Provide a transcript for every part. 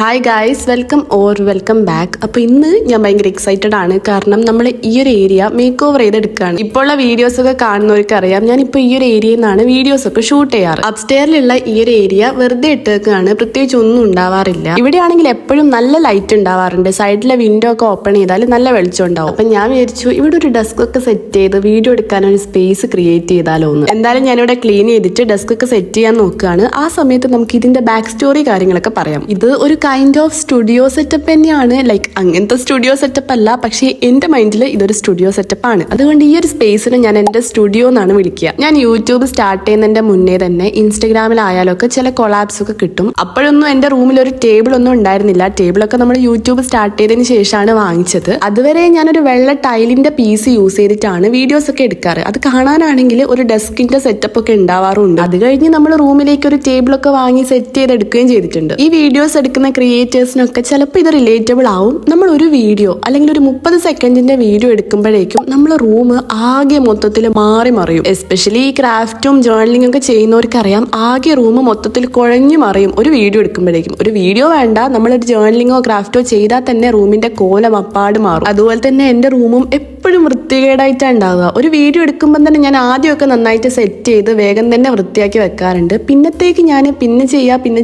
Hi guys, welcome back. അപ്പോൾ ഇന്ന് ഞാൻ ഭയങ്കര എക്സൈറ്റഡ് ആണ്. കാരണം നമ്മൾ ഈ ഒരു ഏരിയ മേക്ക് ഓവർ ചെയ്തെടുക്കുകയാണ്. ഇപ്പോൾ ഉള്ള വീഡിയോസ് ഒക്കെ കാണുന്നവർക്ക് അറിയാം, ഞാനിപ്പോൾ ഈ ഒരു ഏരിയയിൽ നിന്നാണ് വീഡിയോസ് ഒക്കെ ഷൂട്ട് ചെയ്യാറ്. അപ്സ്റ്റെയറിലുള്ള ഈ ഒരു ഏരിയ വെറുതെ ഇട്ടേക്കാണ്, പ്രത്യേകിച്ച് ഒന്നും ഉണ്ടാവാറില്ല. ഇവിടെയാണെങ്കിൽ എപ്പോഴും നല്ല ലൈറ്റ് ഉണ്ടാവാറുണ്ട്. സൈഡിലെ വിൻഡോ ഒക്കെ ഓപ്പൺ ചെയ്താൽ നല്ല വെളിച്ചം ഉണ്ടാവും. അപ്പം ഞാൻ വിചാരിച്ചു ഇവിടെ ഒരു ഡെസ്ക് ഒക്കെ സെറ്റ് ചെയ്ത് വീഡിയോ എടുക്കാൻ ഒരു സ്പേസ് ക്രിയേറ്റ് ചെയ്താലോ എന്ന്. എന്തായാലും ഞാനിവിടെ ക്ലീൻ ചെയ്തിട്ട് ഡെസ്ക് ഒക്കെ സെറ്റ് ചെയ്യാൻ നോക്കുകയാണ്. ആ സമയത്ത് നമുക്ക് ഇതിന്റെ ബാക്ക് സ്റ്റോറി കാര്യങ്ങളൊക്കെ പറയാം. ഇത് ഒരു കൈൻഡ് ഓഫ് സ്റ്റുഡിയോ സെറ്റപ്പ് തന്നെയാണ്. ലൈക്ക് അങ്ങനത്തെ സ്റ്റുഡിയോ സെറ്റപ്പ് അല്ല, പക്ഷേ എന്റെ മൈൻഡിൽ ഇതൊരു സ്റ്റുഡിയോ സെറ്റപ്പ് ആണ്. അതുകൊണ്ട് ഈ ഒരു സ്പേസിന് ഞാൻ എന്റെ സ്റ്റുഡിയോ എന്നാണ് വിളിക്കുക. ഞാൻ യൂട്യൂബ് സ്റ്റാർട്ട് ചെയ്യുന്നതിന്റെ മുന്നേ തന്നെ ഇൻസ്റ്റഗ്രാമിലായാലൊക്കെ ചില കൊളാബ്സ് ഒക്കെ കിട്ടും. അപ്പോഴൊന്നും എന്റെ റൂമിൽ ഒരു ടേബിൾ ഒന്നും ഉണ്ടായിരുന്നില്ല. ടേബിളൊക്കെ നമ്മൾ യൂട്യൂബ് സ്റ്റാർട്ട് ചെയ്തതിന് ശേഷമാണ് വാങ്ങിച്ചത്. അതുവരെ ഞാനൊരു വെള്ള ടൈലിന്റെ പീസ് യൂസ് ചെയ്തിട്ടാണ് വീഡിയോസ് ഒക്കെ എടുക്കാറ്. അത് കാണാനാണെങ്കിൽ ഒരു ഡെസ്കിന്റെ സെറ്റപ്പ് ഒക്കെ ഉണ്ടാവാറുണ്ട്. അത് കഴിഞ്ഞ് നമ്മൾ റൂമിലേക്ക് ഒരു ടേബിളൊക്കെ വാങ്ങി സെറ്റ് ചെയ്തെടുക്കുകയും ചെയ്തിട്ടുണ്ട്. ഈ വീഡിയോസ് എടുക്കുന്ന ക്രിയേറ്റേഴ്സിനൊക്കെ ചിലപ്പോൾ ഇത് റിലേറ്റബിൾ ആവും. നമ്മൾ ഒരു വീഡിയോ അല്ലെങ്കിൽ ഒരു 30 സെക്കൻഡിന്റെ വീഡിയോ എടുക്കുമ്പോഴേക്കും നമ്മൾ റൂം ആകെ മൊത്തത്തിൽ മാറി മറിയും. എസ്പെഷ്യലി ഈ ക്രാഫ്റ്റും ജേർണലിംഗ് ഒക്കെ ചെയ്യുന്നവർക്കറിയാം, ആകെ റൂം മൊത്തത്തിൽ കുഴഞ്ഞു മറിയും ഒരു വീഡിയോ എടുക്കുമ്പോഴേക്കും. ഒരു വീഡിയോ വേണ്ട, നമ്മളൊരു ജേർണലിംഗോ ക്രാഫ്റ്റോ ചെയ്താൽ തന്നെ റൂമിന്റെ കോലം അപ്പാട് മാറും. അതുപോലെ തന്നെ എന്റെ റൂമും എപ്പോഴും വൃത്തികേടായിട്ടാണ് ഉണ്ടാവുക. ഒരു വീഡിയോ എടുക്കുമ്പോൾ തന്നെ ഞാൻ ആദ്യമൊക്കെ നന്നായിട്ട് സെറ്റ് ചെയ്ത് വേഗം തന്നെ വൃത്തിയാക്കി വെക്കാറുണ്ട്. പിന്നത്തേക്ക് ഞാൻ പിന്നെ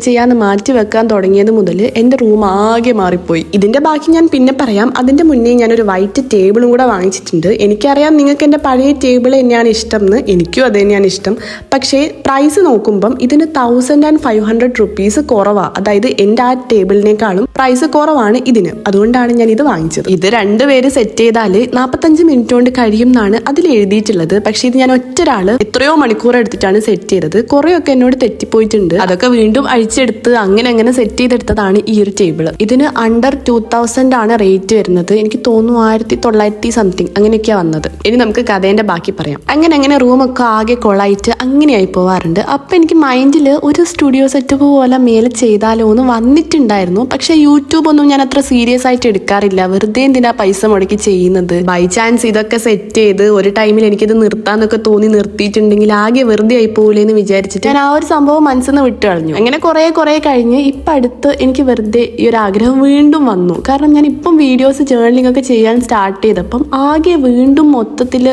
ചെയ്യാന്ന് മാറ്റി വെക്കാൻ തുടങ്ങിയത് മുതൽ എന്റെ റൂം ആകെ മാറിപ്പോയി. ഇതിന്റെ ബാക്കി ഞാൻ പിന്നെ പറയാം. അതിന്റെ മുന്നേ ഞാനൊരു വൈറ്റ് ടേബിളും കൂടെ വാങ്ങിച്ചിട്ടുണ്ട്. എനിക്കറിയാം നിങ്ങൾക്ക് എന്റെ പഴയ ടേബിൾ തന്നെയാണ് ഇഷ്ടം എന്ന്. എനിക്കും അത് തന്നെയാണ് ഇഷ്ടം. പക്ഷേ പ്രൈസ് നോക്കുമ്പം ഇതിന് 1500 റുപ്പീസ് കുറവാ. അതായത് എന്റെ ആ ടേബിളിനേക്കാളും പ്രൈസ് കുറവാണ് ഇതിന്. അതുകൊണ്ടാണ് ഞാൻ ഇത് വാങ്ങിച്ചത്. ഇത് രണ്ടുപേര് സെറ്റ് ചെയ്താൽ 45 മിനിറ്റ് കൊണ്ട് കഴിയും എന്നാണ് അതിൽ എഴുതിയിട്ടുള്ളത്. പക്ഷെ ഇത് ഞാൻ ഒറ്റൊരാള് എത്രയോ മണിക്കൂർ എടുത്തിട്ടാണ് സെറ്റ് ചെയ്തത്. കുറെയൊക്കെ എന്നോട് തെറ്റിപ്പോയിട്ടുണ്ട്. അതൊക്കെ വീണ്ടും അഴിച്ചെടുത്ത് അങ്ങനെ സെറ്റ് ചെയ്തെടുത്തതാണ് ഈ ഒരു ടേബിൾ. ഇതിന് അണ്ടർ 2000 ആണ് റേറ്റ് വരുന്നത്. എനിക്ക് തോന്നുന്നു 1900 സംതിങ് അങ്ങനെയൊക്കെയാ വന്നത്. ഇനി നമുക്ക് കഥേന്റെ ബാക്കി പറയാം. അങ്ങനെ റൂമൊക്കെ ആകെ കൊളായിട്ട് അങ്ങനെയായി പോവാറുണ്ട്. അപ്പൊ എനിക്ക് മൈൻഡിൽ ഒരു സ്റ്റുഡിയോ സെറ്റപ്പ് പോലെ മേലെ ചെയ്താലോ എന്ന് വന്നിട്ടുണ്ടായിരുന്നു. പക്ഷെ യൂട്യൂബ് ഒന്നും ഞാൻ അത്ര സീരിയസ് ആയിട്ട് എടുക്കാറില്ല. വെറുതെ എന്തിനാ പൈസ മുടക്കി ചെയ്യുന്നത്. ബൈ ചാൻസ് ഇതൊക്കെ സെറ്റ് ചെയ്ത് ഒരു ടൈമിൽ എനിക്കിത് നിർത്താന്നൊക്കെ തോന്നി നിർത്തിയിട്ടുണ്ടെങ്കിൽ ആകെ വെറുതെ ആയി പോകില്ലെന്ന് വിചാരിച്ചിട്ട് ഞാൻ ആ ഒരു സംഭവം മനസ്സിൽ നിന്ന് വിട്ടു കളഞ്ഞു. അങ്ങനെ കുറെ കഴിഞ്ഞ് ഇപ്പൊ അടുത്ത് എനിക്ക് വെറുതെ ഈ ഒരു ആഗ്രഹം വീണ്ടും വന്നു. കാരണം ഞാൻ ഇപ്പം വീഡിയോസ് ജേർണലിംഗ് ഒക്കെ ചെയ്യാൻ സ്റ്റാർട്ട് ചെയ്തപ്പം ആകെ വീണ്ടും മൊത്തത്തിൽ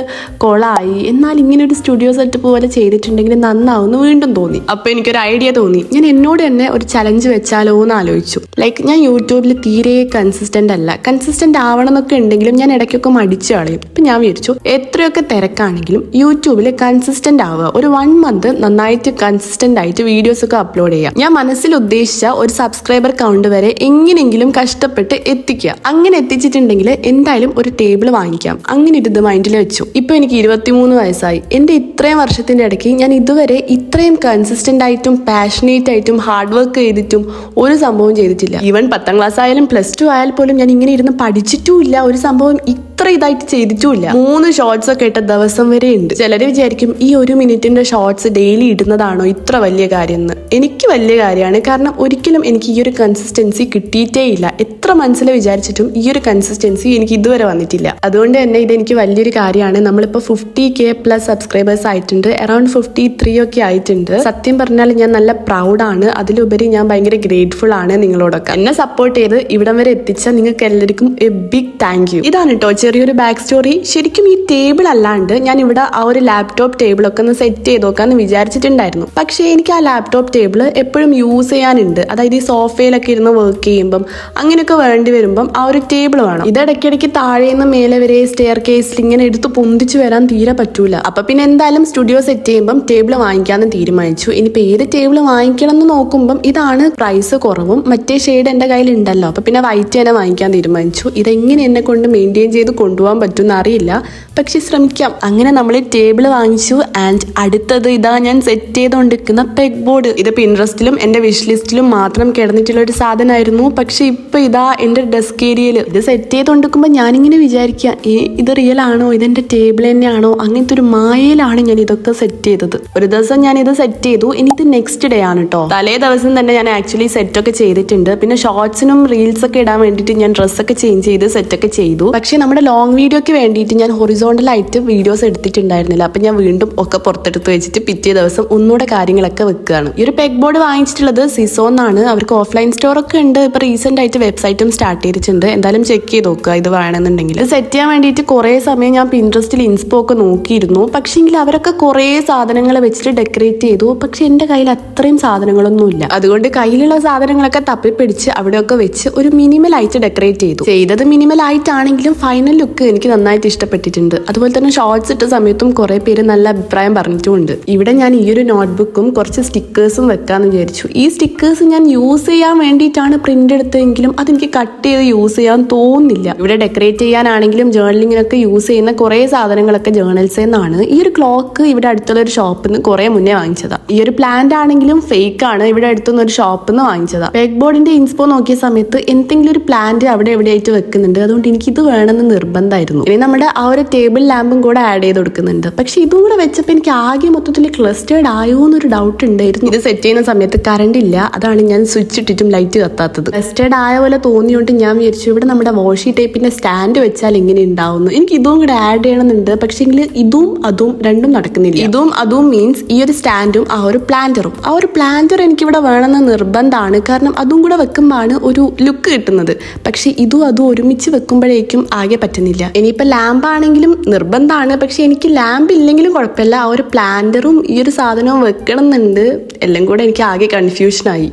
കൊളായി. എന്നാൽ ഇങ്ങനെ ഒരു സ്റ്റുഡിയോ സെറ്റപ്പ് പോലെ ചെയ്തിട്ടുണ്ടെങ്കിൽ നന്നാവുമെന്ന് വീണ്ടും തോന്നി. അപ്പൊ എനിക്കൊരു ഐഡിയ തോന്നി. ഞാൻ എന്നോട് തന്നെ ഒരു ചലഞ്ച് വെച്ചാലോ എന്ന് ആലോചിച്ചു. ലൈക്ക് ഞാൻ യൂട്യൂബിൽ തീരെ കൺസിസ്റ്റന്റ് അല്ല. കൺസിസ്റ്റന്റ് ആവണം എന്നൊക്കെ ഉണ്ടെങ്കിലും ഞാൻ ഇടയ്ക്കൊക്കെ മടിച്ചു കളയും. അപ്പൊ ഞാൻ വിചാരിച്ചു എത്രയൊക്കെ തിരക്കാണെങ്കിലും യൂട്യൂബിൽ കൺസിസ്റ്റന്റ് ആവുക. ഒരു 1 മന്ത് നന്നായിട്ട് കൺസിസ്റ്റന്റ് ആയിട്ട് വീഡിയോസ് ഒക്കെ അപ്ലോഡ് ചെയ്യാം. ഞാൻ മനസ്സിൽ ഉദ്ദേശിച്ച ഒരു സബ്സ്ക്രൈബർ കൗണ്ട് വരെ എങ്ങനെയെങ്കിലും കഷ്ടപ്പെട്ട് എത്തിക്കുക. അങ്ങനെ എത്തിച്ചിട്ടുണ്ടെങ്കിൽ എന്തായാലും ഒരു ടേബിൾ വാങ്ങിക്കാം. അങ്ങനെ ഇത് മൈൻഡിൽ വെച്ചു. ഇപ്പൊ എനിക്ക് 23 വയസ്സായി. എന്റെ ഇത്രയും വർഷത്തിന്റെ ഇടയ്ക്ക് ഞാൻ ഇതുവരെ ഇത്രയും കൺസിസ്റ്റന്റ് ആയിട്ടും പാഷനേറ്റ് ആയിട്ടും ഹാർഡ് വർക്ക് ചെയ്തിട്ടും ഒരു സംഭവം ചെയ്തിട്ടില്ല. ഈവൻ 10ാം ക്ലാസ് ആയാലും +2 ആയാൽ പോലും ഞാൻ ഇങ്ങനെ ഇരുന്ന് പഠിച്ചിട്ടുമില്ല. ഒരു സംഭവം ഇത്ര ഇതായിട്ട് ചെയ്തിട്ടുമില്ല. 3 ഷോർട്സ് ഒക്കെ ഇട്ട ദിവസം വരെ ഉണ്ട്. ചിലര് വിചാരിക്കും ഈ 1 മിനിറ്റിന്റെ ഷോർട്സ് ഡെയിലി ഇടുന്നതാണോ ഇത്ര വലിയ കാര്യം എന്ന്. എനിക്ക് വലിയ കാര്യമാണ്. കാരണം ഒരിക്കലും എനിക്ക് ഈ ഒരു കൺസിസ്റ്റൻസി കിട്ടിയിട്ടേ ഇല്ല. എത്ര മനസ്സിൽ വിചാരിച്ചിട്ടും ഈ ഒരു കൺസിസ്റ്റൻസി എനിക്ക് ഇതുവരെ വന്നിട്ടില്ല. അതുകൊണ്ട് തന്നെ ഇതെനിക്ക് വലിയൊരു കാര്യമാണ്. നമ്മളിപ്പോൾ 50K+ സബ്സ്ക്രൈബേഴ്സ് ആയിട്ടുണ്ട്. അറൌണ്ട് 53 ഒക്കെ ആയിട്ടുണ്ട്. സത്യം പറഞ്ഞാൽ ഞാൻ നല്ല പ്രൗഡാണ്. അതിലുപരി ഞാൻ ഭയങ്കര ഗ്രേറ്റ്ഫുൾ ആണ് നിങ്ങളോടൊക്കെ. എന്നെ സപ്പോർട്ട് ചെയ്ത് ഇവിടം വരെ എത്തിച്ച നിങ്ങൾക്ക് എല്ലാവർക്കും എ ബിഗ് താങ്ക് യു. ഇതാണ് കേട്ടോ ചെറിയൊരു ബാക്ക് സ്റ്റോറി. ശരിക്കും ഈ ടേബിൾ അല്ലാണ്ട് ഞാൻ ഇവിടെ ആ ഒരു ലാപ്ടോപ്പ് ടേബിളൊക്കെ ഒന്ന് സെറ്റ് ചെയ്ത് നോക്കാന്ന് വിചാരിച്ചിട്ടുണ്ടായിരുന്നു. പക്ഷേ എനിക്ക് ആ ലാപ്ടോപ്പ് ടേബിൾ എപ്പോഴും യൂസ് ചെയ്യാനുണ്ട്. അതായത് ഈ സോഫയിലൊക്കെ ഇരുന്ന് വർക്ക് ചെയ്യുമ്പം അങ്ങനെയൊക്കെ വേണ്ടി വരുമ്പം ആ ഒരു ടേബിൾ വേണം. ഇത് ഇടയ്ക്കിടയ്ക്ക് താഴേന്ന് മേലെ വരെ സ്റ്റെയർ കേസിൽ ഇങ്ങനെ എടുത്ത് പൊന്തിച്ചു വരാൻ തീരെ പറ്റൂല. അപ്പൊ പിന്നെ എന്തായാലും സ്റ്റുഡിയോ സെറ്റ് ചെയ്യുമ്പം ടേബിൾ വാങ്ങിക്കാന്ന് തീരുമാനിച്ചു. ഇനിയിപ്പോ ഏത് ടേബിൾ വാങ്ങിക്കണം എന്ന് നോക്കുമ്പം ഇതാണ് പ്രൈസ് കുറവും. മറ്റേ ഷെയ്ഡ് എന്റെ കയ്യിൽ ഉണ്ടല്ലോ. അപ്പൊ പിന്നെ വൈറ്റ് തന്നെ വാങ്ങിക്കാൻ തീരുമാനിച്ചു. ഇതെങ്ങനെ എന്നെ കൊണ്ട് മെയിൻറ്റെയിൻ ചെയ്ത് കൊണ്ടുപോകാൻ പറ്റുമെന്ന് അറിയില്ല, പക്ഷെ ശ്രമിക്കാം. അങ്ങനെ നമ്മൾ ടേബിൾ വാങ്ങിച്ചു. ആൻഡ് അടുത്തത് ഇതാ ഞാൻ സെറ്റ് ചെയ്തുകൊണ്ടിരിക്കുന്ന പെഗ് ബോർഡ്. ഇത് പിൻട്രസ്റ്റിലും എന്റെ വിഷ് ലിസ്റ്റിലും മാത്രം കിടന്നിട്ടുള്ള ഒരു സാധനമായിരുന്നു. പക്ഷെ ഇപ്പൊ ഇതാ എന്റെ ഡെസ്ക് ഏരിയയിൽ ഇത് സെറ്റ് ചെയ്തുകൊണ്ടിരിക്കുമ്പോൾ ഞാനിങ്ങനെ വിചാരിക്കുക, ഇത് റിയൽ ആണോ, ഇതെന്റെ ടേബിൾ തന്നെയാണോ, അങ്ങനത്തെ ഒരു മായയിലാണ് ഞാൻ ഇതൊക്കെ സെറ്റ് ചെയ്തത്. ഒരു ദിവസം ഞാൻ ഇത് സെറ്റ് ചെയ്തു. ഇനി ഇത് നെക്സ്റ്റ് ഡേ ആണ് കേട്ടോ. തലേ ദിവസം തന്നെ ഞാൻ ആക്ച്വലി സെറ്റ് ഒക്കെ ചെയ്തിട്ടുണ്ട്. പിന്നെ ഷോർട്സിനും റീൽസ് ഒക്കെ ഇടാൻ വേണ്ടിയിട്ട് ഞാൻ ഡ്രസ്സൊക്കെ ചേഞ്ച് ചെയ്ത് സെറ്റൊക്കെ ചെയ്തു. പക്ഷെ നമ്മുടെ ലോങ് വീഡിയോക്ക് വേണ്ടിയിട്ട് ഞാൻ ഹൊറിസോണ്ടലായിട്ട് വീഡിയോസ് എടുത്തിട്ടുണ്ടായിരുന്നില്ല. അപ്പം ഞാൻ വീണ്ടും ഒക്കെ പുറത്തെടുത്ത് വെച്ചിട്ട് പിറ്റേ ദിവസം ഒന്നുകൂടെ കാര്യങ്ങളൊക്കെ വെക്കുകയാണ്. ഈ ഒരു പെഗ് ബോർഡ് വാങ്ങിച്ചിട്ടുള്ളത് സിസോന്നാണ്. അവർക്ക് ഓഫ്ലൈൻ സ്റ്റോറൊക്കെ ഉണ്ട്. ഇപ്പോൾ റീസെൻ്റ് ആയിട്ട് വെബ്സൈറ്റും സ്റ്റാർട്ട് ചെയ്തിട്ടുണ്ട്. എന്തായാലും ചെക്ക് ചെയ്ത് നോക്കുക ഇത് വേണമെന്നുണ്ടെങ്കിൽ. സെറ്റ് ചെയ്യാൻ വേണ്ടിയിട്ട് കുറേ സമയം ഞാൻ പിൻട്രസ്റ്റിൽ ഇൻസ്പോ ഒക്കെ നോക്കിയിരുന്നു. പക്ഷേങ്കിൽ അവരൊക്കെ കുറേ സാധനങ്ങൾ വെച്ചിട്ട് ഡെക്കറേറ്റ് ചെയ്തു. പക്ഷെ എൻ്റെ കയ്യിൽ അത്രയും സാധനങ്ങളൊന്നുമില്ല. അതുകൊണ്ട് കയ്യിലുള്ള സാധനങ്ങളൊക്കെ തപ്പിപ്പിടിച്ച് അവിടെയൊക്കെ വെച്ച് ഒരു മിനിമൽ ആയിട്ട് ഡെക്കറേറ്റ് ചെയ്തത് മിനിമൽ ആയിട്ടാണെങ്കിലും ഫൈനൽ ലുക്ക് എനിക്ക് നന്നായിട്ട് ഇഷ്ടപ്പെട്ടിട്ടുണ്ട്. അതുപോലെ തന്നെ ഷോർട്സ് ഇട്ട സമയത്തും കുറെ പേര് നല്ല അഭിപ്രായം പറഞ്ഞിട്ടുമുണ്ട്. ഇവിടെ ഞാൻ ഈ ഒരു നോട്ട്ബുക്കും കുറച്ച് സ്റ്റിക്കേഴ്സും വെക്കാന്ന് വിചാരിച്ചു. ഈ സ്റ്റിക്കേഴ്സ് ഞാൻ യൂസ് ചെയ്യാൻ വേണ്ടിയിട്ടാണ് പ്രിന്റ് എടുത്തതെങ്കിലും അതെനിക്ക് കട്ട് ചെയ്ത് യൂസ് ചെയ്യാൻ തോന്നുന്നില്ല. ഇവിടെ ഡെക്കറേറ്റ് ചെയ്യാനാണെങ്കിലും ജേർണലിങ്ങിനൊക്കെ യൂസ് ചെയ്യുന്ന കുറെ സാധനങ്ങളൊക്കെ ജേർണൽസ് എന്നാണ്. ഈ ഒരു ക്ലോക്ക് ഇവിടെ അടുത്തുള്ള ഒരു ഷോപ്പിൽ നിന്ന് കുറെ മുന്നേ വാങ്ങിച്ചതാ. ഈ ഒരു പ്ലാന്റ് ആണെങ്കിലും ഫേക്ക് ആണ്. ഇവിടെ അടുത്തുനിന്ന് ഒരു ഷോപ്പിൽ നിന്ന് വാങ്ങിച്ചതാ. പെഗ് ബോർഡിന്റെ ഇൻസ്പോ നോക്കിയ സമയത്ത് എന്തെങ്കിലും ഒരു പ്ലാന്റ് അവിടെ എവിടെയായിട്ട് വെക്കുന്നുണ്ട്. അതുകൊണ്ട് എനിക്ക് ഇത് വേണമെന്ന് നിർബന്ധമായിരുന്നു. ഇനി നമ്മുടെ ആ ഒരു ടേബിൾ ലാമ്പും കൂടെ ആഡ് ചെയ്ത് കൊടുക്കുന്നുണ്ട്. പക്ഷെ ഇതും കൂടെ വെച്ചപ്പോൾ എനിക്ക് ആകെ മൊത്തത്തിൽ ക്ലസ്റ്റേർഡ് ആയോ എന്നൊരു ഡൗട്ട് ഉണ്ടായിരുന്നു. ഇത് സെറ്റ് ചെയ്യുന്ന സമയത്ത് കറണ്ട് ഇല്ല. അതാണ് ഞാൻ സ്വിച്ച് ഇട്ടിട്ടും ലൈറ്റ് കത്താത്തത്. ക്ലസ്റ്റേർഡ് ആയ പോലെ തോന്നിയോണ്ട് ഞാൻ വിചാരിച്ചു ഇവിടെ നമ്മുടെ വാഷി ടേപ്പിന്റെ സ്റ്റാൻഡ് വെച്ചാൽ എങ്ങനെ ഉണ്ടാവുന്നു. എനിക്ക് ഇതും കൂടെ ആഡ് ചെയ്യണമെന്നുണ്ട്. പക്ഷെങ്കിൽ ഇതും അതും രണ്ടും നടക്കുന്നില്ല. ഇതും അതും മീൻസ് ഈ ഒരു സ്റ്റാൻഡും ആ ഒരു പ്ലാന്ററും. ആ ഒരു പ്ലാന്റർ എനിക്ക് ഇവിടെ വേണമെന്ന് നിർബന്ധമാണ്. കാരണം അതും കൂടെ വെക്കുമ്പോഴാണ് ഒരു ലുക്ക് കിട്ടുന്നത്. പക്ഷെ ഇതും അതും ഒരുമിച്ച് വെക്കുമ്പോഴേക്കും ആകെ പറ്റുന്നില്ല. ഇനിയിപ്പോൾ ലാമ്പ് ആണെങ്കിലും നിർബന്ധമാണ്. പക്ഷെ എനിക്ക് ലാമ്പ് ഇല്ലെങ്കിലും കുഴപ്പമില്ല. ആ ഒരു പ്ലാന്ററും ഈ ഒരു സാധനവും വെക്കണം എന്നുണ്ട്. എല്ലാം കൂടെ എനിക്ക് ആകെ കൺഫ്യൂഷനായി.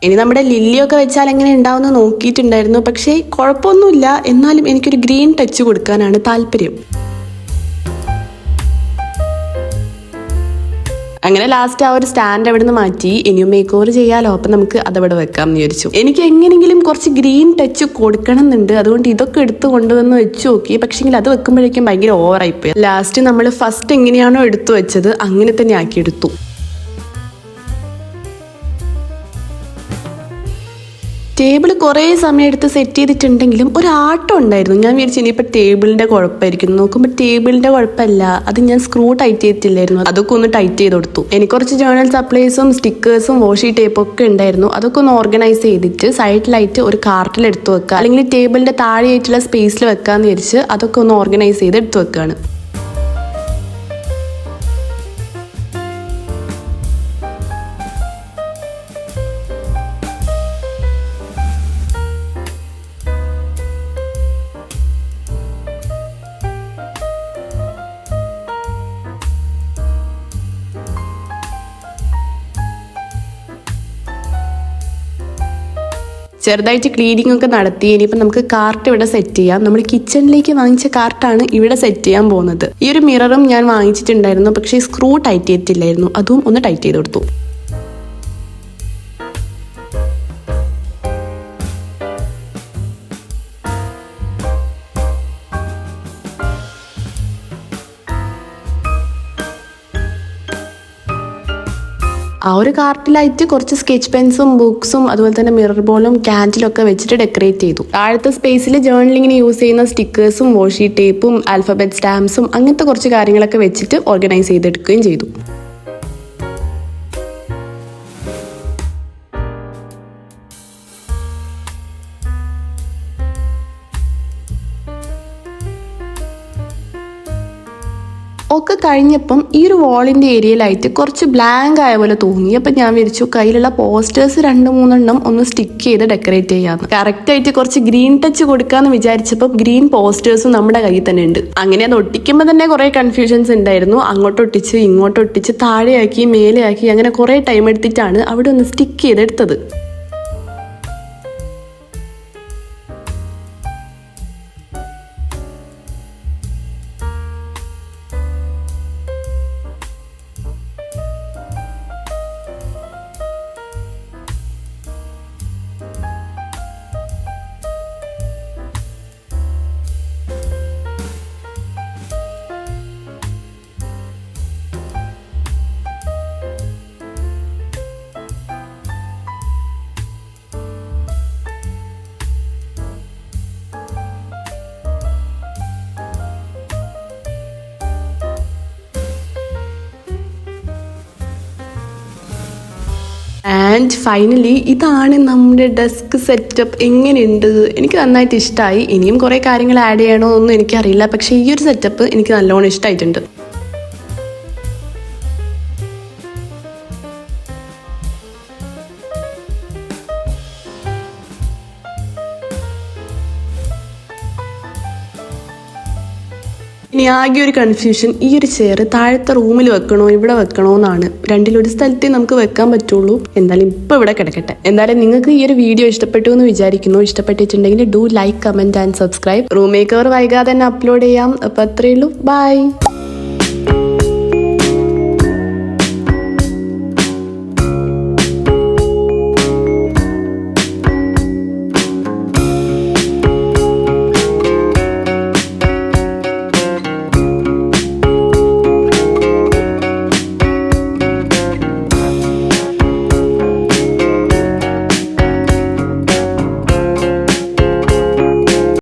ഇനി നമ്മുടെ ലില്ലിയൊക്കെ വെച്ചാൽ എങ്ങനെ ഉണ്ടാവുമെന്ന് നോക്കിയിട്ടുണ്ടായിരുന്നു. പക്ഷേ കുഴപ്പമൊന്നുമില്ല. എന്നാലും എനിക്കൊരു ഗ്രീൻ ടച്ച് കൊടുക്കാനാണ് താല്പര്യം. അങ്ങനെ ലാസ്റ്റ് ആ ഒരു സ്റ്റാൻഡ് അവിടെ നിന്ന് മാറ്റി ഇനിയും മേക്ക് ഓവർ ചെയ്യാലോ. അപ്പം നമുക്ക് അതവിടെ വെക്കാം എന്ന് വിചാരിച്ചു. എനിക്ക് എങ്ങനെയെങ്കിലും കുറച്ച് ഗ്രീൻ ടച്ച് കൊടുക്കണം എന്നുണ്ട്. അതുകൊണ്ട് ഇതൊക്കെ എടുത്ത് കൊണ്ടുവന്ന് വെച്ച് നോക്കി. പക്ഷേങ്കിൽ അത് വെക്കുമ്പോഴേക്കും ഭയങ്കര ഓവറായിപ്പോയി. ലാസ്റ്റ് നമ്മൾ ഫസ്റ്റ് എങ്ങനെയാണോ എടുത്തു വെച്ചത് അങ്ങനെ തന്നെ ആക്കിയെടുത്തു. ടേബിൾ കുറേ സമയം എടുത്ത് സെറ്റ് ചെയ്തിട്ടുണ്ടെങ്കിലും ഒരു ആട്ടം ഉണ്ടായിരുന്നു. ഞാൻ വിചാരിച്ചു ഇനിയിപ്പോൾ ടേബിളിൻ്റെ കുഴപ്പമായിരിക്കും. നോക്കുമ്പോൾ ടേബിളിൻ്റെ കുഴപ്പമല്ല. അത് ഞാൻ സ്ക്രൂ ടൈറ്റ് ചെയ്തിട്ടില്ലായിരുന്നു. അതൊക്കെ ഒന്ന് ടൈറ്റ് ചെയ്ത് കൊടുത്തു. എനിക്ക് കുറച്ച് ജേർണൽ സപ്ലൈസും സ്റ്റിക്കേഴ്സും വാഷി ടേപ്പും ഒക്കെ ഉണ്ടായിരുന്നു. അതൊക്കെ ഒന്ന് ഓർഗനൈസ് ചെയ്തിട്ട് സൈഡിലായിട്ട് ഒരു കാർട്ടിൽ എടുത്ത് വെക്കുക, അല്ലെങ്കിൽ ടേബിളിൻ്റെ താഴെയായിട്ടുള്ള സ്പേസിൽ വെക്കാമെന്ന് വിചാരിച്ച് അതൊക്കെ ഒന്ന് ഓർഗനൈസ് ചെയ്ത് എടുത്ത് വെക്കുകയാണ്. ചെറുതായിട്ട് ക്ലീനിങ് ഒക്കെ നടത്തി. ഇനിയിപ്പോൾ നമുക്ക് കാർട്ട് ഇവിടെ സെറ്റ് ചെയ്യാം. നമ്മൾ കിച്ചണിലേക്ക് വാങ്ങിച്ച കാർട്ടാണ് ഇവിടെ സെറ്റ് ചെയ്യാൻ പോകുന്നത്. ഈ ഒരു മിററും ഞാൻ വാങ്ങിച്ചിട്ടുണ്ടായിരുന്നു. പക്ഷേ സ്ക്രൂ ടൈറ്റ് ചെയ്തിട്ടില്ലായിരുന്നു. അതും ഒന്ന് ടൈറ്റ് ചെയ്ത് കൊടുത്തു. ആ ഒരു കാർട്ടിലായിട്ട് കുറച്ച് സ്കെച്ച് പെൻസും ബുക്സും അതുപോലെ തന്നെ മിറർ ബോളും ക്യാൻഡിലും ഒക്കെ വെച്ചിട്ട് ഡെക്കറേറ്റ് ചെയ്തു. താഴത്തെ സ്പേസിൽ ജേർണലിങ്ങിന് യൂസ് ചെയ്യുന്ന സ്റ്റിക്കേഴ്സും വാഷി ടേപ്പും ആൽഫബറ്റ് സ്റ്റാമ്പ്സും അങ്ങനത്തെ കുറച്ച് കാര്യങ്ങളൊക്കെ വെച്ചിട്ട് ഓർഗനൈസ് ചെയ്തെടുക്കുകയും ചെയ്തു. ഒക്കെ കഴിഞ്ഞപ്പം ഈ ഒരു വാളിൻ്റെ ഏരിയയിലായിട്ട് കുറച്ച് ബ്ലാങ്ക് ആയ പോലെ തോന്നി. അപ്പം ഞാൻ വിചാരിച്ചു കയ്യിലുള്ള പോസ്റ്റേഴ്സ് 2-3 ഒന്ന് സ്റ്റിക്ക് ചെയ്ത് ഡെക്കറേറ്റ് ചെയ്യാമെന്ന്. കറക്റ്റായിട്ട് കുറച്ച് ഗ്രീൻ ടച്ച് കൊടുക്കാമെന്ന് വിചാരിച്ചപ്പോൾ ഗ്രീൻ പോസ്റ്റേഴ്സും നമ്മുടെ കയ്യിൽ തന്നെ ഉണ്ട്. അങ്ങനെ അത് ഒട്ടിക്കുമ്പോൾ തന്നെ കുറേ കൺഫ്യൂഷൻസ് ഉണ്ടായിരുന്നു. അങ്ങോട്ടൊട്ടിച്ച് ഇങ്ങോട്ടൊട്ടിച്ച് താഴെയാക്കി മേലെയാക്കി അങ്ങനെ കുറേ ടൈം എടുത്തിട്ടാണ് അവിടെ ഒന്ന് സ്റ്റിക്ക് ചെയ്തെടുത്തത്. ആൻഡ് ഫൈനലി ഇതാണ് നമ്മുടെ ഡെസ്ക് സെറ്റപ്പ്. എങ്ങനെയുണ്ട്? എനിക്ക് നന്നായിട്ട് ഇഷ്ടമായി. ഇനിയും കുറേ കാര്യങ്ങൾ ആഡ് ചെയ്യണോ ഒന്നും എനിക്കറിയില്ല, പക്ഷേ ഈ ഒരു സെറ്റപ്പ് എനിക്ക് നല്ലോണം ഇഷ്ടമായിട്ടുണ്ട്. ഇനി ആകെ ഒരു കൺഫ്യൂഷൻ, ഈ ഒരു ചെയർ താഴത്തെ റൂമിൽ വെക്കണോ ഇവിടെ വെക്കണോ എന്നാണ്. രണ്ടിലൊരു സ്ഥലത്തേ നമുക്ക് വെക്കാൻ പറ്റുള്ളൂ. എന്തായാലും ഇപ്പൊ ഇവിടെ കിടക്കട്ടെ. എന്തായാലും നിങ്ങൾക്ക് ഈ ഒരു വീഡിയോ ഇഷ്ടപ്പെട്ടു എന്ന് വിചാരിക്കുന്നു. ഇഷ്ടപ്പെട്ടിട്ടുണ്ടെങ്കിൽ do like, comment and subscribe. Room make over വൈകാതെ തന്നെ അപ്ലോഡ് ചെയ്യാം. അപ്പൊ അത്രയേ ഉള്ളൂ. ബൈ.